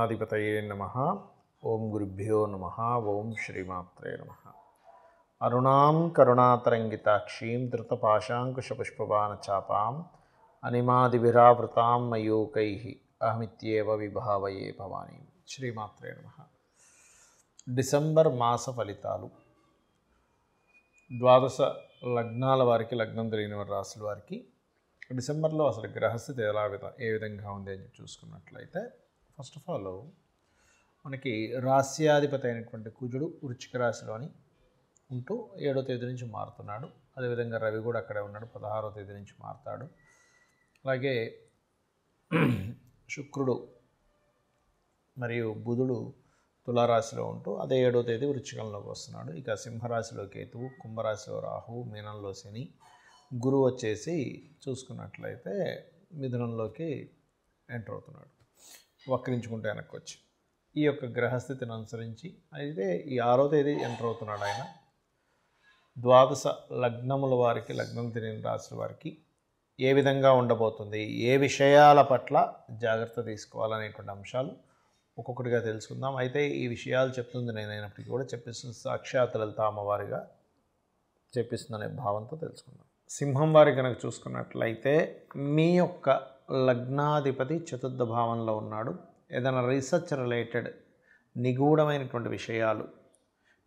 గణాధిపతయే నమః. ఓం గురుభ్యో నమః. ఓం శ్రీమాత్రే నమః. అరుణాం కరుణాతరంగితాక్షీం ధృతపాశాంకుశపుష్పబాణచాపాం అనిమాదిభిరావృతాం మయూకైః అహమిత్యేవ విభావయే భవానీం. శ్రీమాత్రే నమః. డిసెంబర్ మాస ఫలితాలు. ద్వాదశ లగ్నాల వారికి, లగ్నం తెలియని వారి రాశుల వారికి డిసెంబర్లో అసలు గ్రహస్థితి ఏ విధంగా ఉంది అని చూసుకున్నట్లయితే, ఫస్ట్ ఆఫ్ ఆల్ మనకి రాస్యాధిపతి అయినటువంటి కుజుడు వృశ్చిక రాశిలోని ఉంటూ 7వ తేదీ నుంచి మారుతున్నాడు. అదేవిధంగా రవి కూడా అక్కడే ఉన్నాడు, 16వ తేదీ నుంచి మారుతాడు. అలాగే శుక్రుడు మరియు బుధుడు తులారాశిలో ఉంటూ అదే 7వ తేదీ వృశ్చికంలోకి వస్తున్నాడు. ఇక సింహరాశిలో కేతువు, కుంభరాశిలో రాహువు, మీనంలో శని, గురువు వచ్చేసి చూసుకున్నట్లయితే మిథునంలోకి ఎంటర్ అవుతున్నాడు, వక్రించుకుంటే వెనక్కి వచ్చి. ఈ యొక్క గ్రహస్థితిని అనుసరించి అయితే ఈ 6వ తేదీ ఎంటర్ అవుతున్నాడు ఆయన. ద్వాదశ లగ్నముల వారికి, లగ్నం తెలియని రాశుల వారికి ఏ విధంగా ఉండబోతుంది, ఏ విషయాల పట్ల జాగ్రత్త తీసుకోవాలనేటువంటి అంశాలు ఒక్కొక్కటిగా తెలుసుకుందాం. అయితే ఈ విషయాలు చెప్తుంది నేనైనప్పటికీ కూడా చెప్పిస్తుంది సాక్షాత్ లలిత అమ్మవారిగా చెప్పిస్తుందనే భావంతో తెలుసుకుందాం. సింహం వారి కనుక చూసుకున్నట్లయితే మీ యొక్క లగ్నాధిపతి చతుర్థ భావంలో ఉన్నాడు. ఏదైనా రీసెర్చ్ రిలేటెడ్ నిగూఢమైనటువంటి విషయాలు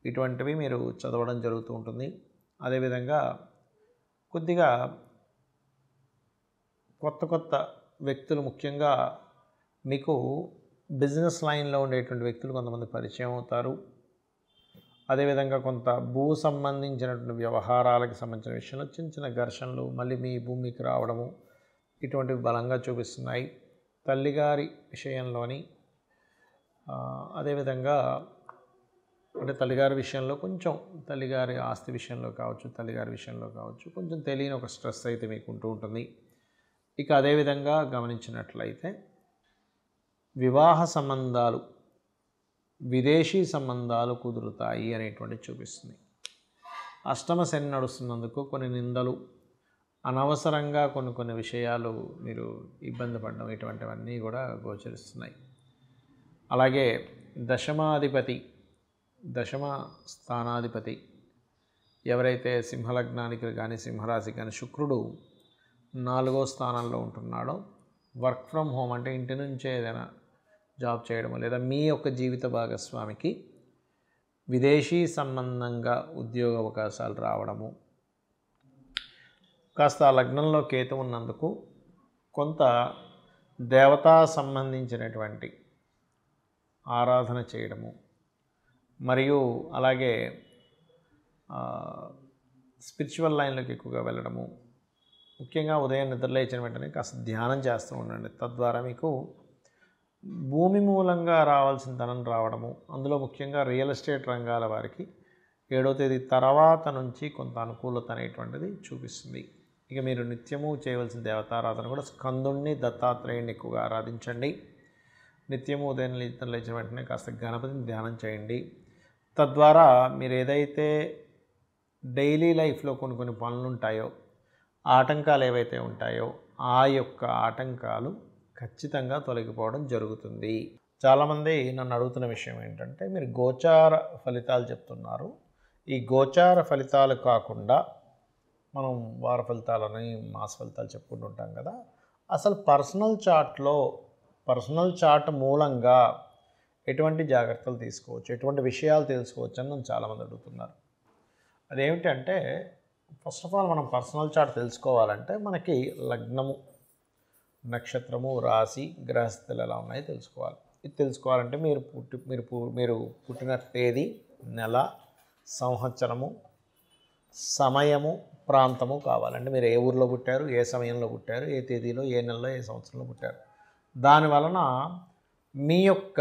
ఇటువంటివి మీరు చదవడం జరుగుతూ ఉంటుంది. అదేవిధంగా కొద్దిగా కొత్త వ్యక్తులు, ముఖ్యంగా మీకు బిజినెస్ లైన్లో ఉండేటువంటి వ్యక్తులు కొంతమంది పరిచయం అవుతారు. అదేవిధంగా కొంత భూ సంబంధించినటువంటి వ్యవహారాలకు సంబంధించిన విషయంలో చిన్న చిన్న ఘర్షణలు మళ్ళీ మీ భూమికి రావడము ఇటువంటివి బలంగా చూపిస్తున్నాయి. తల్లిగారి విషయంలోని అదేవిధంగా అంటే తల్లిగారి విషయంలో కొంచెం, తల్లిగారి ఆస్తి విషయంలో కావచ్చు, తల్లిగారి విషయంలో కావచ్చు, కొంచెం తెలియని ఒక స్ట్రెస్ అయితే మీకు ఉంటూ ఉంటుంది. ఇక అదేవిధంగా గమనించినట్లయితే వివాహ సంబంధాలు, విదేశీ సంబంధాలు కుదురుతాయి అనేటువంటి చూపిస్తుంది. అష్టమ శని నడుస్తున్నందుకు కొన్ని నిందలు, అనవసరంగా కొన్ని విషయాలు మీరు ఇబ్బంది పడడం ఇటువంటివన్నీ కూడా గోచరిస్తున్నాయి. అలాగే దశమ స్థానాధిపతి ఎవరైతే సింహలగ్నానికి కానీ సింహరాశికి కానీ శుక్రుడు 4వ స్థానంలో ఉంటున్నాడో, వర్క్ ఫ్రమ్ హోమ్ అంటే ఇంటి నుంచే ఏదైనా జాబ్ చేయడము, లేదా మీ యొక్క జీవిత భాగస్వామికి విదేశీ సంబంధంగా ఉద్యోగ అవకాశాలు రావడము, కాస్త ఆ లగ్నంలో కేతు ఉన్నందుకు కొంత దేవతా సంబంధించినటువంటి ఆరాధన చేయడము, మరియు అలాగే స్పిరిచువల్ లైన్లోకి ఎక్కువగా వెళ్ళడము, ముఖ్యంగా ఉదయం నిద్రలేచిన వెంటనే కాస్త ధ్యానం చేస్తూ ఉండండి. తద్వారా మీకు భూమి మూలంగా రావాల్సిన ధనం రావడము, అందులో ముఖ్యంగా రియల్ ఎస్టేట్ రంగాల వారికి 7వ తేదీ తర్వాత నుంచి కొంత అనుకూలత అనేటువంటిది చూపిస్తుంది. ఇక మీరు నిత్యము చేయవలసిన దేవతారాధన కూడా స్కందుణ్ణి, దత్తాత్రేయుని ఎక్కువగా ఆరాధించండి. నిత్యము ఉదయం లేచిన వెంటనే కాస్త గణపతిని ధ్యానం చేయండి. తద్వారా మీరు ఏదైతే డైలీ లైఫ్లో కొన్ని పనులు ఉంటాయో, ఆటంకాలు ఏవైతే ఉంటాయో ఆ యొక్క ఆటంకాలు ఖచ్చితంగా తొలగిపోవడం జరుగుతుంది. చాలామంది నన్ను అడుగుతున్న విషయం ఏంటంటే, మీరు గోచార ఫలితాలు చెప్తున్నారు, ఈ గోచార ఫలితాలు కాకుండా మనం వార ఫలితాలని, మాస ఫలితాలు చెప్పుకుంటూ ఉంటాం కదా, అసలు పర్సనల్ చార్ట్ మూలంగా ఎటువంటి జాగ్రత్తలు తీసుకోవచ్చు, ఎటువంటి విషయాలు తెలుసుకోవచ్చు అని నన్ను చాలామంది అడుగుతున్నారు. అదేమిటంటే, ఫస్ట్ ఆఫ్ ఆల్ మనం పర్సనల్ చార్ట్ తెలుసుకోవాలంటే మనకి లగ్నము, నక్షత్రము, రాశి, గ్రహస్థితులు ఎలా ఉన్నాయో తెలుసుకోవాలి. ఇది తెలుసుకోవాలంటే మీరు పుట్టిన తేదీ, నెల, సంవత్సరము, సమయము, ప్రాంతము కావాలంటే మీరు ఏ ఊరిలో పుట్టారు, ఏ సమయంలో పుట్టారు, ఏ తేదీలో, ఏ నెలలో, ఏ సంవత్సరంలో పుట్టారు. దానివలన మీ యొక్క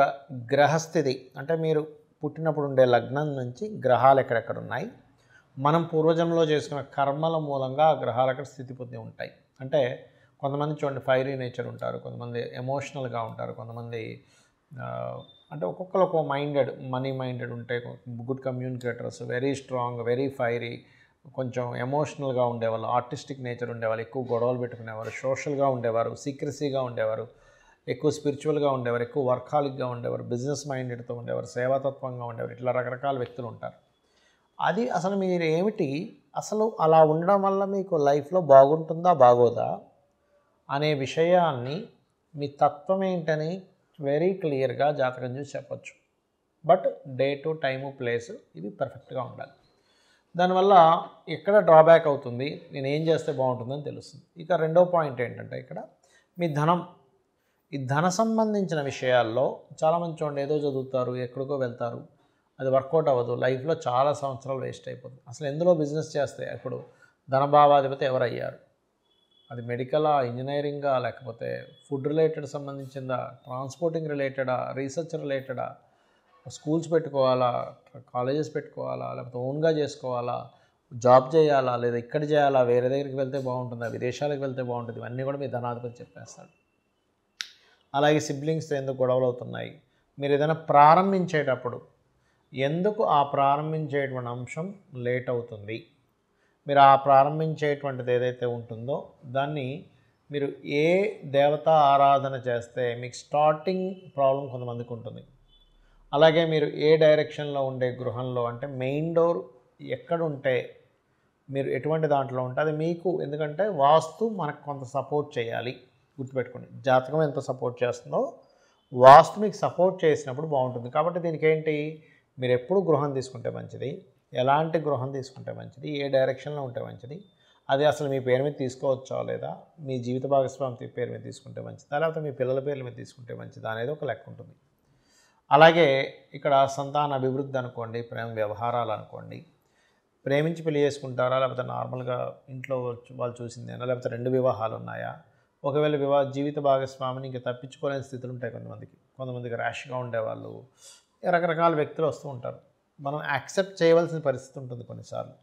గ్రహస్థితి అంటే మీరు పుట్టినప్పుడు ఉండే లగ్నం నుంచి గ్రహాలు ఎక్కడెక్కడ ఉన్నాయి, మనం పూర్వజన్మలో చేసుకున్న కర్మల మూలంగా ఆ గ్రహాలు అక్కడ స్థితి పొంది ఉంటాయి. అంటే కొంతమంది చూడండి ఫైరీ నేచర్ ఉంటారు, కొంతమంది ఎమోషనల్గా ఉంటారు, కొంతమంది అంటే ఒక్కొక్కరు ఒక్కో మనీ మైండెడ్ ఉంటాయి, good communicators, very strong, very fiery, కొంచెం ఎమోషనల్గా ఉండేవాళ్ళు, ఆర్టిస్టిక్ నేచర్ ఉండేవాళ్ళు, ఎక్కువ గొడవలు పెట్టుకునేవారు, సోషల్గా ఉండేవారు, సీక్రసీగా ఉండేవారు, ఎక్కువ స్పిరిచువల్గా ఉండేవారు, ఎక్కువ వర్కాలిక్గా ఉండేవారు, బిజినెస్ మైండెడ్తో ఉండేవారు, సేవాతత్వంగా ఉండేవారు, ఇట్లా రకరకాల వ్యక్తులు ఉంటారు. అది అసలు మీరు ఏమిటి, అసలు అలా ఉండడం వల్ల మీకు లైఫ్లో బాగుంటుందా బాగోదా అనే విషయాన్ని మీ తత్వం ఏంటని వెరీ క్లియర్గా జాతకం చూసి చెప్పచ్చు. బట్ డేటు, టైము, ప్లేసు ఇవి పర్ఫెక్ట్గా ఉండాలి. దానివల్ల ఎక్కడ డ్రాబ్యాక్ అవుతుంది, నేను ఏం చేస్తే బాగుంటుందని తెలుస్తుంది. ఇక రెండో పాయింట్ ఏంటంటే ఇక్కడ మీ ధనం, ఈ ధన సంబంధించిన విషయాల్లో చాలామంది చూడండి ఏదో చదువుతారు, ఎక్కడికో వెళ్తారు, అది వర్కౌట్ అవ్వదు, లైఫ్లో చాలా సంవత్సరాలు వేస్ట్ అయిపోతుంది. అసలు ఎందులో బిజినెస్ చేస్తే ఇప్పుడు ధనభావాధిపతి ఎవరయ్యారు, అది మెడికలా, ఇంజనీరింగా, లేకపోతే ఫుడ్ రిలేటెడ్ సంబంధించిందా, ట్రాన్స్పోర్టింగ్ రిలేటెడా, రీసెర్చ్ రిలేటెడా, స్కూల్స్ పెట్టుకోవాలా, కాలేజెస్ పెట్టుకోవాలా, లేకపోతే ఓన్గా చేసుకోవాలా, జాబ్ చేయాలా, లేదా ఇక్కడ చేయాలా, వేరే దగ్గరికి వెళ్తే బాగుంటుందా, విదేశాలకు వెళ్తే బాగుంటుంది, ఇవన్నీ కూడా మీ ధనాధిపతి చెప్పేస్తాడు. అలాగే సిబ్లింగ్స్తో ఎందుకు గొడవలు అవుతున్నాయి, మీరు ఏదైనా ప్రారంభించేటప్పుడు ఎందుకు ఆ ప్రారంభించేటువంటి అంశం లేట్ అవుతుంది, మీరు ఆ ప్రారంభించేటువంటిది ఏదైతే ఉంటుందో దాన్ని మీరు ఏ దేవతా ఆరాధన చేస్తే మీకు స్టార్టింగ్ ప్రాబ్లం కొంతమందికి ఉంటుంది. అలాగే మీరు ఏ డైరెక్షన్లో ఉండే గృహంలో, అంటే మెయిన్ డోర్ ఎక్కడుంటే, మీరు ఎటువంటి దాంట్లో ఉంటే అది మీకు, ఎందుకంటే వాస్తు మనకు కొంత సపోర్ట్ చేయాలి, గుర్తుపెట్టుకోండి. జాతకం ఎంత సపోర్ట్ చేస్తుందో వాస్తు మీకు సపోర్ట్ చేసినప్పుడు బాగుంటుంది. కాబట్టి దీనికి ఏంటి, మీరు ఎప్పుడు గృహం తీసుకుంటే మంచిది, ఎలాంటి గృహం తీసుకుంటే మంచిది, ఏ డైరెక్షన్లో ఉంటే మంచిది, అది అసలు మీ పేరు మీద తీసుకోవచ్చా లేదా, మీ జీవిత భాగస్వామి పేరు మీద తీసుకుంటే మంచిదా, లేకపోతే మీ పిల్లల పేర్ల మీద తీసుకుంటే మంచిదా అనేది ఒక లెక్క ఉంటుంది. అలాగే ఇక్కడ సంతాన అభివృద్ధి అనుకోండి, ప్రేమ వ్యవహారాలు అనుకోండి, ప్రేమించి పెళ్లి చేసుకుంటారా, లేకపోతే నార్మల్గా ఇంట్లో వాళ్ళు చూసిందేనా, లేకపోతే 2 వివాహాలు ఉన్నాయా, ఒకవేళ జీవిత భాగస్వామిని ఇంకా తప్పించుకోలేని స్థితులు ఉంటాయి కొంతమందికి ర్యాష్గా ఉండేవాళ్ళు, రకరకాల వ్యక్తులు వస్తూ ఉంటారు. మనం యాక్సెప్ట్ చేయవలసిన పరిస్థితి ఉంటుంది కొన్నిసార్లు.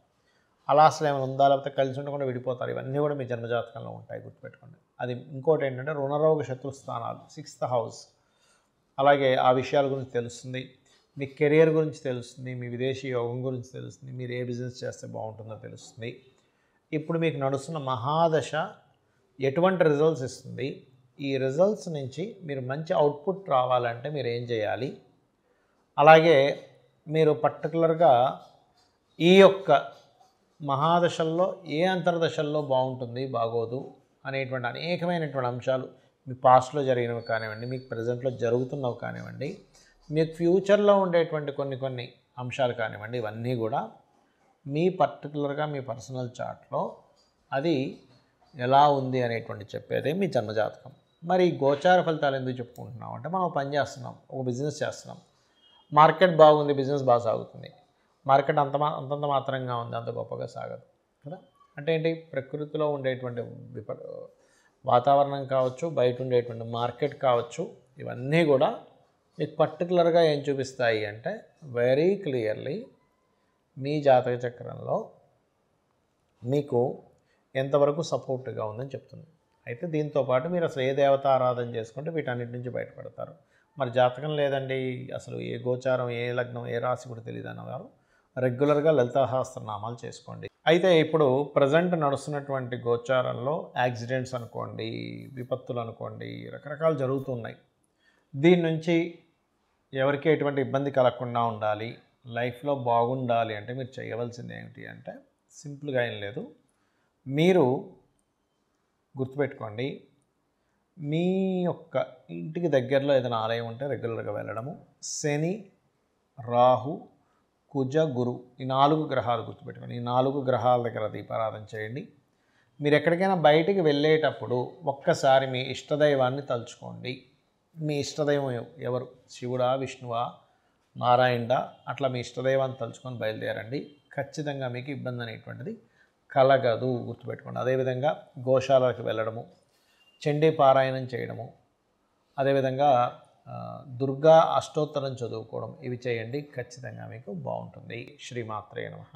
అలా అసలు ఏమైనా ఉందా, లేకపోతే కలిసి ఉండకుండా విడిపోతారు, ఇవన్నీ కూడా మీ జన్మజాతకంలో ఉంటాయి, గుర్తుపెట్టుకోండి. అది ఇంకోటి ఏంటంటే రుణరోగ శత్రు స్థానాలు, 6th హౌస్, అలాగే ఆ విషయాల గురించి తెలుస్తుంది, మీ కెరియర్ గురించి తెలుస్తుంది, మీ విదేశీ యోగం గురించి తెలుస్తుంది, మీరు ఏ బిజినెస్ చేస్తే బాగుంటుందో తెలుస్తుంది. ఇప్పుడు మీకు నడుస్తున్న మహాదశ ఎటువంటి రిజల్ట్స్ ఇస్తుంది, ఈ రిజల్ట్స్ నుంచి మీరు మంచి అవుట్పుట్ రావాలంటే మీరు ఏం చేయాలి, అలాగే మీరు పర్టికులర్గా ఈ యొక్క మహాదశల్లో ఏ అంతర్దశల్లో బాగుంటుంది బాగోదు అనేటువంటి అనేకమైనటువంటి అంశాలు, మీ పాస్ట్లో జరిగినవి కానివ్వండి, మీకు ప్రజెంట్లో జరుగుతున్నవి కానివ్వండి, మీకు ఫ్యూచర్లో ఉండేటువంటి కొన్ని అంశాలు కానివ్వండి, ఇవన్నీ కూడా మీ పర్టికులర్గా మీ పర్సనల్ చార్ట్లో అది ఎలా ఉంది అనేటువంటి చెప్పేదే మీ జన్మజాతకం. మరి గోచార ఫలితాలు ఎందుకు చెప్పుకుంటున్నాం అంటే, మనం పని చేస్తున్నాం, ఒక బిజినెస్ చేస్తున్నాం, మార్కెట్ బాగుంది, బిజినెస్ బాగా సాగుతుంది, మార్కెట్ అంతంత మాత్రంగా ఉంది, అంత గొప్పగా సాగదు కదా. అంటే ఏంటి, ప్రకృతిలో ఉండేటువంటి వాతావరణం కావచ్చు, బయట ఉండేటువంటి మార్కెట్ కావచ్చు, ఇవన్నీ కూడా మీకు పర్టికులర్గా ఏం చూపిస్తాయి అంటే వెరీ క్లియర్లీ మీ జాతక చక్రంలో మీకు ఎంతవరకు సపోర్ట్గా ఉందని చెప్తుంది. అయితే దీంతోపాటు మీరు అసలు ఏ దేవత ఆరాధన చేసుకుంటే వీటన్నిటి నుంచి బయటపడతారు. మరి జాతకం లేదండి, అసలు ఏ గోచారం, ఏ లగ్నం, ఏ రాశి కూడా తెలియదు అన్నవారు రెగ్యులర్గా లలితా సహస్రనామాలు చేసుకోండి. అయితే ఇప్పుడు ప్రజెంట్ నడుస్తున్నటువంటి గోచారంలో యాక్సిడెంట్స్ అనుకోండి, విపత్తులు అనుకోండి, రకరకాలు జరుగుతున్నాయి. దీని నుంచి ఎవరికి ఎటువంటి ఇబ్బంది కలగకుండా ఉండాలి, లైఫ్లో బాగుండాలి అంటే మీరు చేయవలసింది ఏమిటి అంటే సింపుల్గా ఏం లేదు. మీరు గుర్తుపెట్టుకోండి, మీ యొక్క ఇంటికి దగ్గరలో ఏదైనా ఆలయం ఉంటే రెగ్యులర్గా వెళ్ళడము, శని, రాహు, కుజ, గురు, ఈ 4 గ్రహాలు గుర్తుపెట్టుకోండి, ఈ 4 గ్రహాల దగ్గర దీపారాధన చేయండి. మీరు ఎక్కడికైనా బయటికి వెళ్ళేటప్పుడు ఒక్కసారి మీ ఇష్టదైవాన్ని తలుచుకోండి. మీ ఇష్టదైవం ఎవరు, శివుడా, విష్ణువా, నారాయణుడా, అట్లా మీ ఇష్టదైవాన్ని తలుచుకొని బయలుదేరండి. ఖచ్చితంగా మీకు ఇబ్బంది అనేటువంటిది కలగదు, గుర్తుపెట్టుకోండి. అదేవిధంగా గోశాలకు వెళ్ళడము, చండీ పారాయణం చేయడము, అదేవిధంగా దుర్గా అష్టోత్తరం చదువుకోవడం, ఇవి చేయండి, ఖచ్చితంగా మీకు బాగుంటుంది. శ్రీమాత్రే నమః.